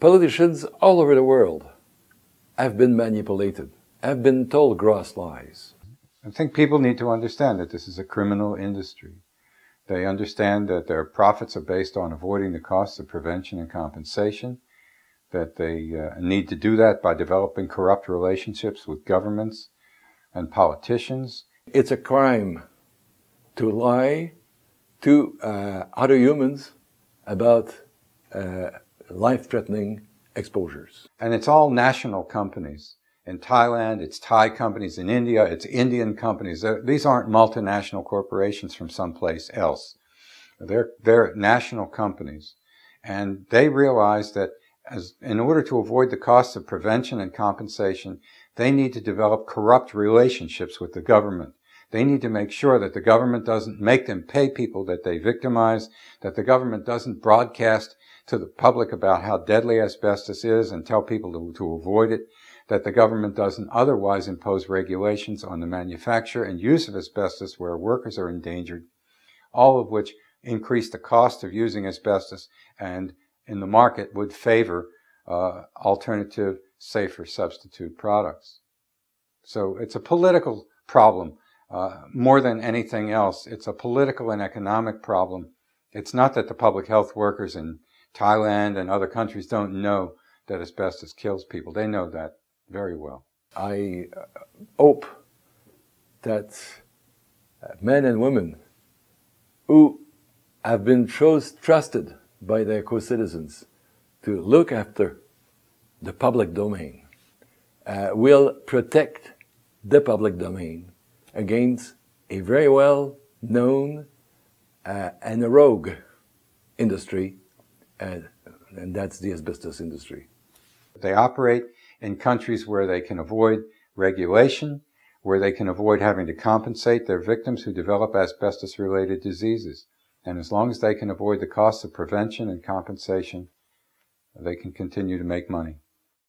Politicians all over the world have been manipulated, have been told gross lies. I think people need to understand that this is a criminal industry. They understand that their profits are based on avoiding the costs of prevention and compensation, that they need to do that by developing corrupt relationships with governments and politicians. It's a crime to lie to other humans about life-threatening exposures. And it's all national companies. In Thailand, it's Thai companies. In India, it's Indian companies. These aren't multinational corporations from someplace else. They're national companies. And they realize that in order to avoid the costs of prevention and compensation, they need to develop corrupt relationships with the government. They need to make sure that the government doesn't make them pay people that they victimize, that the government doesn't broadcast to the public about how deadly asbestos is and tell people to avoid it, that the government doesn't otherwise impose regulations on the manufacture and use of asbestos where workers are endangered, all of which increase the cost of using asbestos and in the market would favor alternative, safer substitute products. So it's a political problem more than anything else. It's a political and economic problem. It's not that the public health workers in Thailand and other countries don't know that asbestos kills people. They know that very well. I hope that men and women who have been trusted by their co-citizens to look after the public domain will protect the public domain against a very well-known and a rogue industry, and that's the asbestos industry. They operate in countries where they can avoid regulation, where they can avoid having to compensate their victims who develop asbestos-related diseases. And as long as they can avoid the costs of prevention and compensation, they can continue to make money.